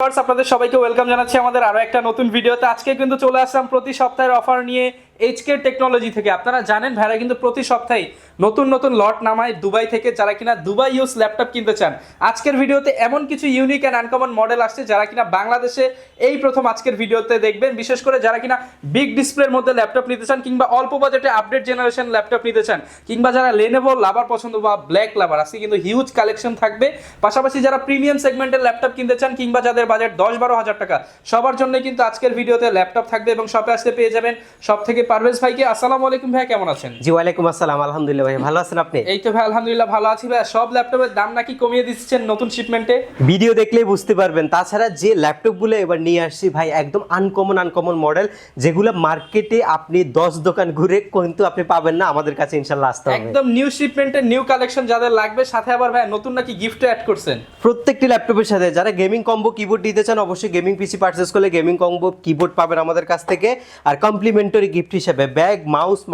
আপনাদের সবাইকে ওয়েলকাম জানাচ্ছি আমাদের আরো একটা নতুন ভিডিওতে। আজকে কিন্তু চলে আসলাম প্রতি সপ্তাহের অফার নিয়ে এইচকে টেকনোলজি থেকে। আপনারা জানেন ভাইরা কিন্তু প্রতি সপ্তাহে নতুন নতুন লট নামায় দুবাই থেকে, যারা কিনা দুবাই ইউজ ল্যাপটপ কিনতে চান। আজকের ভিডিওতে এমন কিছু ইউনিক অ্যান্ড আনকমন মডেল আসছে যারা কিনা বাংলাদেশে এই প্রথম আজকের ভিডিওতে দেখবেন। বিশেষ করে যারা কিনা বিগ ডিসপ্লের মধ্যে ল্যাপটপ নিতে চান, কিংবা অল্প বাজেটে আপডেট জেনারেশন ল্যাপটপ নিতে চান, কিংবা যারা লেনোভো লাভার পছন্দ বা ব্ল্যাক লাভার, আজকে কিন্তু হিউজ কালেকশন থাকবে। পাশাপাশি যারা প্রিমিয়াম সেগমেন্টের ল্যাপটপ কিনতে চান, কিংবা যাদের বাজেট 10-12 হাজার টাকা, সবার জন্য কিন্তু আজকের ভিডিওতে ল্যাপটপ থাকবে এবং শপে আসলে পেয়ে যাবেন সব থেকে পারভেজ ভাইকে। আসসালামু আলাইকুম ভাই, কেমন আছেন? জি ওয়ালাইকুম আসসালাম, আলহামদুলিল্লাহ ভাই, ভালো আছেন আপনি? এই তো ভাই আলহামদুলিল্লাহ ভালো আছি ভাই। সব ল্যাপটপের দাম নাকি কমিয়ে দিচ্ছেন নতুন শিপমেন্টে? ভিডিও দেখলেই বুঝতে পারবেন। তাছাড়া যে ল্যাপটপগুলো এবার নিয়ে আসছি ভাই, একদম আনকমন মডেল, যেগুলো মার্কেটে আপনি 10 দোকান ঘুরে কিন্তু আপনি পাবেন না, আমাদের কাছে ইনশাআল্লাহ আসতে হবে। একদম নিউ শিপমেন্টের নিউ কালেকশন যাদের লাগবে, সাথে আবার ভাই নতুন নাকি গিফট অ্যাড করছেন। প্রত্যেকটি ল্যাপটপের সাথে যারা গেমিং কম্বো কিবোর্ড নিতে চান, অবশ্যই গেমিং পিসি পারচেজ করলে গেমিং কম্বো কিবোর্ড পাবেন আমাদের কাছ থেকে। আর কমপ্লিমেন্টারি গিফট হিসেবে ব্যাগ,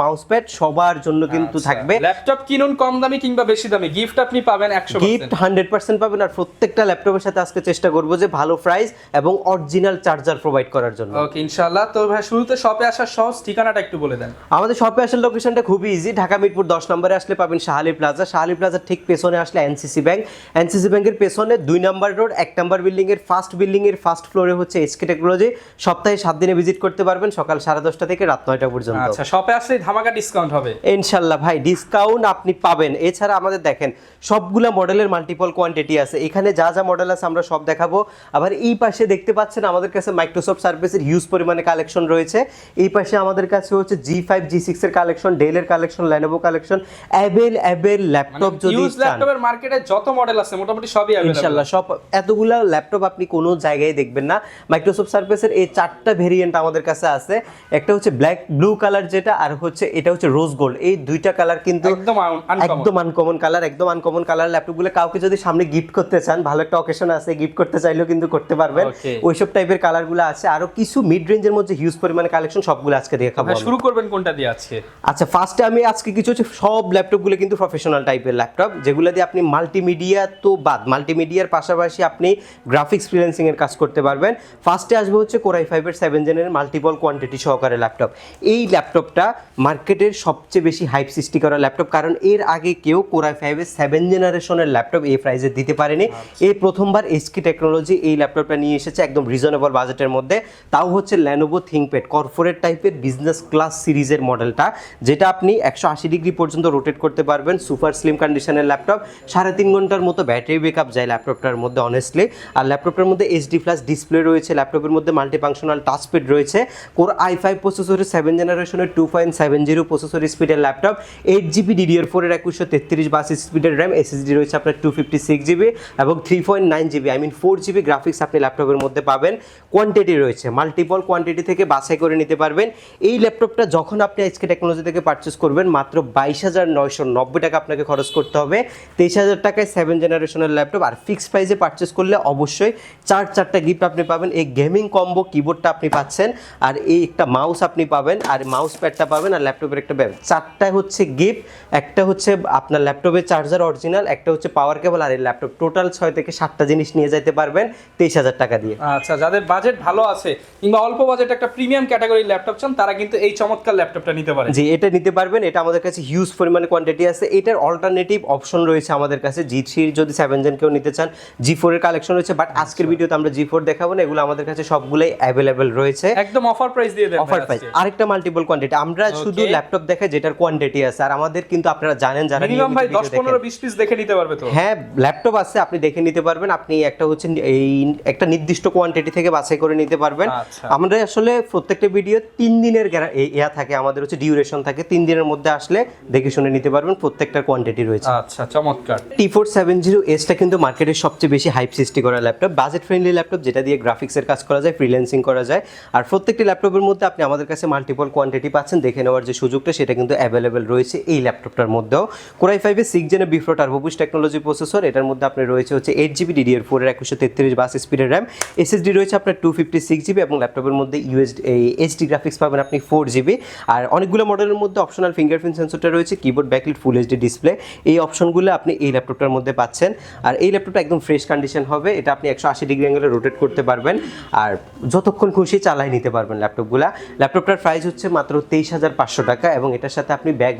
মাউস প্যাড সবার জন্য কিন্তু থাকবে। ল্যাপটপ কিনুন কম দামি কিংবা বেশি দামি, গিফট আপনি পাবেন 100%। গিফট 100% পাবেন। আর প্রত্যেকটা ল্যাপটপের সাথে আজকে চেষ্টা করব যে ভালো প্রাইস এবং অরিজিনাল চার্জার প্রোভাইড করার জন্য। ওকে ইনশাআল্লাহ। তো ভাই শুরুতে শপে আসার সহজ ঠিকানাটা একটু বলে দেন। আমাদের শপে আসার লোকেশনটা খুবই ইজি। ঢাকা মিরপুর 10 নম্বরে আসলে পাবেন শাহালি প্লাজা। শাহালি প্লাজার ঠিক পেছনে আসলে এনসিসি ব্যাংক। এনসিসি ব্যাংকের পেছনে 2 নম্বর রোড 1 নম্বর বিল্ডিং এর ফার্স্ট ফ্লোরে হচ্ছে এইচকে টেকনোলজি। সপ্তাহে 7 দিনে ভিজিট করতে পারবেন, সকাল 10:30 থেকে রাত 9টা পর্যন্ত। আচ্ছা, শপে আসলে ধামাকা ডিসকাউন্ট হবে ইনশাআল্লাহ ভাই, ডিসকাউন্ট আপনি পাবেন। এছাড়া আমাদের দেখেন সবগুলা মডেলের মাল্টিপল কোয়ান্টিটি আছে। এখানে যা যা মডেল আছে আমরা সব দেখাবো। আবার এই পাশে দেখতে পাচ্ছেন আমাদের কাছে মাইক্রোসফট সার্ভিসের হিউজ পরিমাণে কালেকশন রয়েছে। এই পাশে আমাদের কাছে হচ্ছে G5 G6 এর কালেকশন, ডেলের collection, Lenovo collection, available laptop যদি ইউজ চান। ল্যাপটপের মার্কেটে যত মডেল আছে মোটামুটি সবই अवेलेबल ইনশাআল্লাহ সব। এতগুলা ল্যাপটপ আপনি কোনো জায়গায় দেখবেন না। মাইক্রোসফট সার্ভিসের এই 4টা ভেরিয়েন্ট আমাদের কাছে আছে। একটা হচ্ছে ব্ল্যাক ব্লু কালার যেটা, আর হচ্ছে এটা হচ্ছে রোজ গোল্ড। এই দুইটা কালার কিন্তু একদম আনকমন কালার, একদম আনকমন কালার। ল্যাপটপগুলো কাউকে যদি সামনে গিফট করতে চান, ভালো একটা অকেশন আছে, গিফট করতে চাইলেও কিন্তু করতে পারবেন। ওইসব টাইপের কালারগুলো আছে। আরো কিছু মিড রেঞ্জের মধ্যে হিউজ পরিমাণে কালেকশন, সবগুলো আজকে দেখাবো। শুরু করবেন কোনটা দিয়ে আজকে? আচ্ছা, ফার্স্টে আমি আজকে কিছু হচ্ছে সব ল্যাপটপগুলো কিন্তু প্রফেশনাল টাইপের ল্যাপটপ, যেগুলো দিয়ে আপনি মাল্টিমিডিয়া তো বাদ, মাল্টিমিডিয়ার পাশাপাশি আপনি গ্রাফিক্স ফ্রিল্যান্সিং এর কাজ করতে পারবেন। ফার্স্টে আসবে হচ্ছে Core i5 এর 7 জেনের মাল্টিপল কোয়ান্টিটি সহকারে ল্যাপটপ। এই ল্যাপটপটা মার্কেটের সবচেয়ে বেশি হাইপ সৃষ্টি করা ল্যাপটপ, কারণ এর আগে কেউ Core i5 এর 7 জেনারেশনের ল্যাপটপ এই প্রাইসে দিতে পারেনি। এই প্রথমবার এইচকে টেকনোলজি এই ল্যাপটপটা নিয়ে এসেছে একদম রিজনেবল বাজেটের মধ্যে। তাও হচ্ছে লেনোভো থিংকপ্যাড কর্পোরেট টাইপের বিজনেস ক্লাস সিরিজের মডেলটা, যেটা আপনি 180 ডিগ্রি পর্যন্ত রোটেট করতে পারবেন। সুপার স্লিম কন্ডিশনের ল্যাপটপ, 3.5 ঘন্টার মতো ব্যাটারি ব্যাকআপ যায় ল্যাপটপটার মধ্যে অনেস্টলি। আর ল্যাপটপটার মধ্যে এইচডি প্লাস ডিসপ্লে রয়েছে, ল্যাপটপের মধ্যে মাল্টিফাংশনাল টাচপ্যাড রয়েছে। Core i5 প্রসেসরের 7 জেনারেশনের 2.70 প্রসেসর স্পিডের ল্যাপটপ, 8GB DDR4 এর 2133 স্পিডের র্যাম, এসএসডি রয়েছে আপনার 256GB এবং 3.9GB 4GB গ্রাফিক্স আপনি ল্যাপটপের মধ্যে পাবেন। কোয়ান্টিটি রয়েছে, মাল্টিপল কোয়ান্টিটি থেকে বাছাই করে নিতে পারবেন। এই ল্যাপটপটা যখন আপনি এইচকে টেকনোলজি থেকে পারচেস করবেন, মাত্র 22,990 টাকা আপনাকে খরচ করতে হবে। 23,000 টাকায় 7 জেনারেশনের ল্যাপটপ। আর ফিক্সড প্রাইসে পারচেস করলে অবশ্যই 4টা গিফট আপনি পাবেন। এই গেমিং কম্বো কিবোর্ডটা আপনি পাচ্ছেন, আর এই একটা মাউস আপনি পাবেন, আর মাউস প্যাডটা পাবেন, আর ল্যাপটপের একটা ব্যাগ। 4টা হচ্ছে গিফট। একটা হচ্ছে আপনার ল্যাপটপের চার্জার অরিজিনাল, একটা হচ্ছে পাওয়ার কেবল, আর এই ল্যাপটপ টোটাল 6 থেকে 7টা জিনিস নিয়ে যেতে পারবেন 23,000 টাকা দিয়ে। আচ্ছা, যাদের বাজেট ভালো আছে কিংবা অল্প বাজেট একটা প্রিমিয়াম ক্যাটাগরির ল্যাপটপ চান, তারা কিন্তু এই চমৎকার ল্যাপটপটা নিতে পারেন। জি, এটা নিতে পারবেন। এটা আমাদের কাছে হিউজ পরিমাণে কোয়ান্টিটি আছে। এটার অল্টারনেটিভ অপশন রয়েছে আমাদের কাছে। G3 যদি 7 জেন কেউ নিতে চান, G4 এর কালেকশন রয়েছে, বাট আজকের ভিডিওতে আমরা G4 দেখাবো না। এগুলো আমাদের কাছে সবগুলাই অ্যাভেলেবল রয়েছে, একদম অফার প্রাইস দিয়ে দেন। Offer price. আরেকটা মাল্টিপল কোয়ান্টিটি, আমরা শুধু ল্যাপটপ দেখাই যেটার কোয়ান্টিটি আছে। আর আমাদের কিন্তু আপনারা জানেন, যারা মিনিমাম ভাই 10 15 20 পিস দেখে নিতে পারবে তো? হ্যাঁ, ল্যাপটপ আছে, আপনি দেখে নিতে পারবেন। আপনি একটা হচ্ছে এই একটা নির্দিষ্ট কোয়ান্টিটি থেকে বাছাই করে নিতে পারবেন। আমরা আসলে প্রত্যেকটা ভিডিও 3 দিনের ইয়া থাকে, আমাদের হচ্ছে ডিউরেশন থাকে। 3 দিনের মধ্যে আসলে দেখে শুনে নিতে পারবেন। প্রত্যেকটার কোয়ান্টিটি রয়েছে। আচ্ছা, চমৎকার। T470S টা কিন্তু মার্কেটের সবচেয়ে বেশি হাইপ সৃষ্টি করা ল্যাপটপ, বাজেট ফ্রেন্ডলি ল্যাপটপ, যেটা দিয়ে গ্রাফিক্সের কাজ করা যায়, ফ্রিল্যান্সিং করা যায়। আর প্রত্যেকটি ল্যাপটপের মধ্যে আপনি আমাদের কাছে মাল্টিপল স্যাম্পল কোয়ান্টিটি পাচ্ছেন, দেখে নেওয়ার যে সুযোগটা সেটা কিন্তু অ্যাভেলেবেল রয়েছে এই ল্যাপটপটার মধ্যেও। Core i 5-এর 6 জেনের বিফ্রো turbo boost technology processor, এটার মধ্যে আপনার রয়েছে হচ্ছে 8GB DDR4 এর 2133 বাস স্পিডের র্যাম, SSD রয়েছে আপনার 256GB এবং ল্যাপটপের মধ্যে Uesd HD গ্রাফিক্স পাবেন আপনি 4GB। আর অনেকগুলো মডেলের মধ্যে অপশনাল ফিঙ্গারপ্রিন্ট সেন্সরটা রয়েছে, keyboard backlit full HD display, এই অপশনগুলো আপনি এই ল্যাপটপটার মধ্যে পাচ্ছেন। আর এই ল্যাপটপটা একদম ফ্রেশ কন্ডিশন হবে, এটা আপনি 180 ডিগ্রি অ্যাঙ্গেলে রোটেট করতে পারবেন আর যতক্ষণ খুশি চালাই নিতে পারবেন ল্যাপটপগুলা। ল্যাপটপটার প্রাইস হচ্ছে মাত্র 23,500 টাকা এবং এটার সাথে আপনি ব্যাগ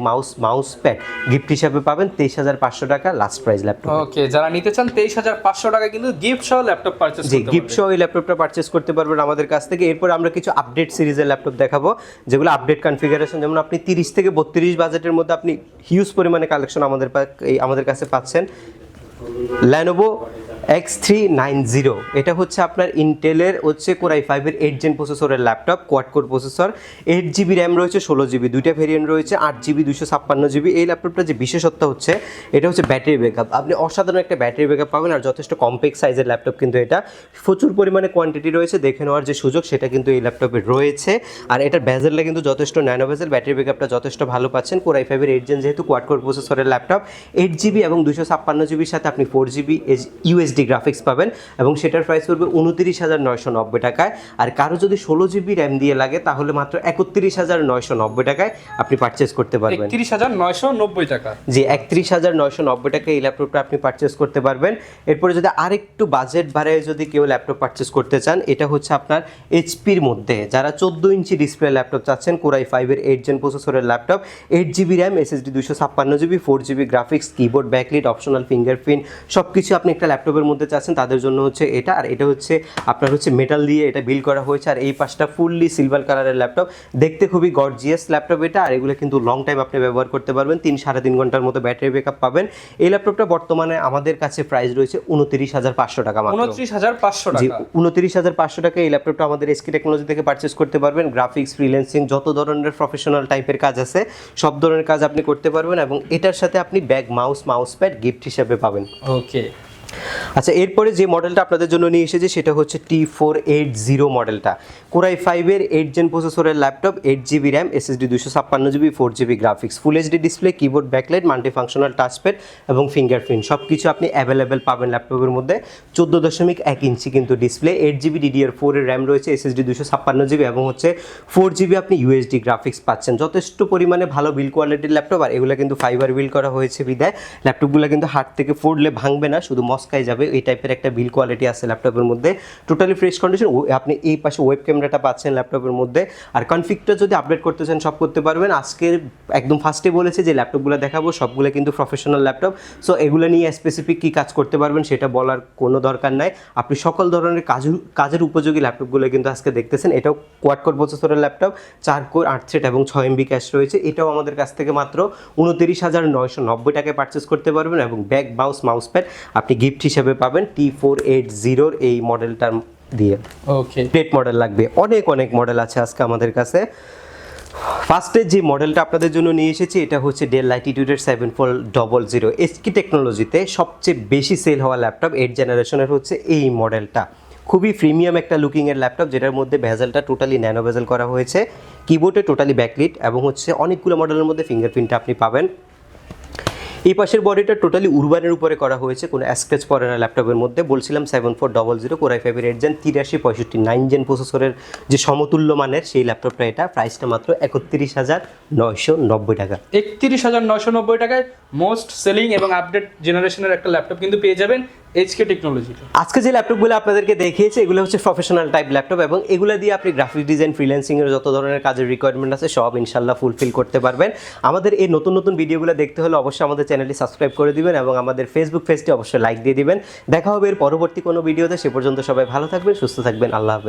মাউস প্যাড গিফট হিসাবে পাবেন 23,500 টাকা লাস্ট প্রাইস ল্যাপটপ। ওকে, যারা নিতে চান 23,500 টাকা কিন্তু গিফট সহ ল্যাপটপ পারচেজ করতে পারবেন। গিফট সহ এই ল্যাপটপটা পারচেজ করতে পারবেন আমাদের কাছ থেকে। এরপর আমরা কিছু আপডেট সিরিজের ল্যাপটপ দেখাবো, যেগুলো আপডেট কনফিগারেশন, যেমন আপনি 30 থেকে 32 বাজেটের মধ্যে আপনি হিউজ পরিমাণে কালেকশন আমাদের কাছে পাচ্ছেন। lenovo X390, এটা হচ্ছে আপনার ইন্টেলের হচ্ছে কোরাই 5-এর 8 জেন প্রসেসরের laptop, quad core processor, 8GB RAM রয়েছে, 16GB, দুইটা ভেরিয়েন্ট রয়েছে, 8GB 256GB। এই ল্যাপটপটা যে বিশেষত্ব হচ্ছে এটা হচ্ছে ব্যাটারি ব্যাকআপ, আপনি অসাধারণ একটা ব্যাটারি ব্যাকআপ পাবেন আর যথেষ্ট কম্প্যাক্ট সাইজের ল্যাপটপ কিন্তু এটা, প্রচুর পরিমাণে কোয়ান্টিটি রয়েছে, দেখে নেওয়ার যে সুযোগ সেটা কিন্তু এই ল্যাপটপে রয়েছে। আর এটার বেজেলটা কিন্তু যথেষ্ট ন্যানো বেজেল, ব্যাটারি ব্যাকআপটা যথেষ্ট ভালো পাচ্ছেন। কোরাই 5-এর 8 জেন যেহেতু কোয়াড কোর প্রসেসরের ল্যাপটপ, 8GB এবং 256GBর সাথে আপনি 4GB USD গ্রাফিক্স পাবেন এবং সেটার প্রাইস পড়বে 29,990 টাকায়। আর কারো যদি 16GB র্যাম দিয়ে লাগে তাহলে মাত্র 31,990 টাকায় আপনি পারচেস করতে পারবেন। 31,990 টাকা, জি 31,990 টাকা এই ল্যাপটপটা আপনি পারচেস করতে পারবেন। এরপরে যদি আরেকটু বাজেট বাড়ায় যদি কেউ ল্যাপটপ পারচেস করতে চান, এটা হচ্ছে আপনার এইচপির মধ্যে যারা 14 ইঞ্চি ডিসপ্লে ল্যাপটপ চাচ্ছেন, কোরাই 5-এর 8 জেন প্রসেসরের laptop, 8GB RAM, SSD 256GB, 4GB graphics, keyboard backlit, optional fingerprint সব কিছু আপনি একটা ল্যাপটপের মধ্যে চাচ্ছেন, তাদের জন্য হচ্ছে এটা। আর এটা হচ্ছে আপনার হচ্ছে মেটাল দিয়ে এটা বিল্ড করা হয়েছে আর এই পাশটা ফুললি সিলভার কালারের ল্যাপটপ, দেখতে খুবই গর্জিয়াস ল্যাপটপ এটা। আর এগুলো কিন্তু লং টাইম আপনি ব্যবহার করতে পারবেন, 3-3.5 ঘন্টার মতো ব্যাটারি ব্যাকআপ পাবেন। এই ল্যাপটপটা বর্তমানে আমাদের কাছে প্রাইস রয়েছে 29,500 টাকা মাত্র। 29,500 জি টাকা, 29,500 টাকা এই ল্যাপটপটা আমাদের এসকে টেকনোলজি থেকে পারচেস করতে পারবেন। গ্রাফিক্স, ফ্রিল্যান্সিং, যত ধরনের প্রফেশনাল টাইপের কাজ আছে সব ধরনের কাজ আপনি করতে পারবেন এবং এটার সাথে আপনি ব্যাগ মাউস প্যাড গিফট হিসেবে পাবেন। ওকে, আচ্ছা, এরপরে যে মডেলটা আপনাদের জন্য নিয়ে এসেছে সেটা হচ্ছে T480 মডেলটা, কোরাই 5-এর 8 জেন প্রসেসরের laptop, 8GB RAM, SSD 256GB, 4GB graphics, full HD display, keyboard backlight, multi functional touchpad এবং ফিঙ্গারপ্রিন্ট সব কিছু আপনি অ্যাভেলেবেল পাবেন ল্যাপটপের মধ্যে। 14.1 ইঞ্চি কিন্তু ডিসপ্লে, 8GB DDR4 এর র্যাম রয়েছে, SSD 256GB এবং হচ্ছে 4GB আপনি USD গ্রাফিক্স পাচ্ছেন। যথেষ্ট পরিমাণে ভালো বিল্ড কোয়ালিটির ল্যাপটপ আর এগুলো কিন্তু ফাইবার বিল্ড করা হয়েছে বিদায় ল্যাপটপগুলো কিন্তু হাত থেকে ফোড়লে ভাঙবে না, শুধু মস্কাই যাবে, এই টাইপের একটা বিল্ড কোয়ালিটি আছে ল্যাপটপের মধ্যে, টোটালি ফ্রেশ কন্ডিশন। আপনি এই পাশে ওয়েব ক্যামেরাটা পাচ্ছেন ল্যাপটপের মধ্যে। আর কনফিগটা যদি আপডেট করতে চান সব করতে পারবেন। আজকে একদম ফার্স্টে বলেছে যে ল্যাপটপগুলো দেখাবো সবগুলো কিন্তু প্রফেশনাল ল্যাপটপ, সো এগুলো নিয়ে স্পেসিফিক কী কাজ করতে পারবেন সেটা বলার কোনো দরকার নাই, আপনি সকল ধরনের কাজের উপযোগী ল্যাপটপগুলো কিন্তু আজকে দেখতেছেন। এটাও কোয়াড কোর প্রসেসরের ল্যাপটপ, 4 কোর 8 থ্রেড এবং 6MB ক্যাশ রয়েছে, এটাও আমাদের কাছ থেকে মাত্র 29,990 টাকায় পারচেস করতে পারবেন এবং ব্যাগ মাউস প্যাড আপনি গিফট হিসেবে পাবেন T480 এই মডেলটার দিয়ে। ওকে, প্লেট মডেল লাগবে, অনেক মডেল আছে আজকে আমাদের কাছে। ফার্স্টে যে মডেলটা আপনাদের জন্য নিয়ে এসেছি এটা হচ্ছে ডেল ল্যাটিটিউডের 7400 এসকি টেকনোলজিতে সবচেয়ে বেশি সেল হওয়া ল্যাপটপ 8 জেনারেশনের হচ্ছে এই মডেলটা। খুবই প্রিমিয়াম একটা লুকিংয়ের ল্যাপটপ, যেটার মধ্যে ভেজেলটা টোটালি ন্যানো ভেজেল করা হয়েছে, কিবোর্ডে টোটালি ব্যাকলিট এবং হচ্ছে অনেকগুলো মডেলের মধ্যে ফিঙ্গারপ্রিন্টটা আপনি পাবেন। এই পাশের বডিটা টোটালি উরবানের উপরে করা হয়েছে, কোনো স্ক্র্যাচ পড়ে না ল্যাপটপের মধ্যে। বলছিলাম 7400 কোরাই 5-এর 8 জেন 8365 9 জেন প্রসেসরের যে সমতুল্য মানের সেই ল্যাপটপটা, এটা প্রাইসটা মাত্র 31,990 টাকা। 31,990 টাকায় মোস্ট সেলিং এবং আপডেট জেনারেশনের একটা ল্যাপটপ কিন্তু পেয়ে যাবেন এইচকে টেকনোলজি। আজকে যে ল্যাপটপগুলো আপনাদেরকে দেখিয়েছে এগুলো হচ্ছে প্রফেশনাল টাইপ ল্যাপটপ এবং এগুলো দিয়ে আপনি গ্রাফিক ডিজাইন, ফ্রিল্যান্সিংয়ের যত ধরনের কাজের রিকোয়ারমেন্ট আছে সব ইনশাল্লাহ ফুলফিল করতে পারবেন। আমাদের এই নতুন ভিডিওগুলো দেখতে হলে অবশ্যই আমাদের চ্যানেলটি সাবস্ক্রাইব করে দিবেন এবং আমাদের ফেসবুক পেজটি অবশ্যই লাইক দিয়ে দিবেন। দেখা হবে এর পরবর্তী কোনো ভিডিওতে, সে পর্যন্ত সবাই ভালো থাকবেন, সুস্থ থাকবেন, আল্লাহ হাফেজ।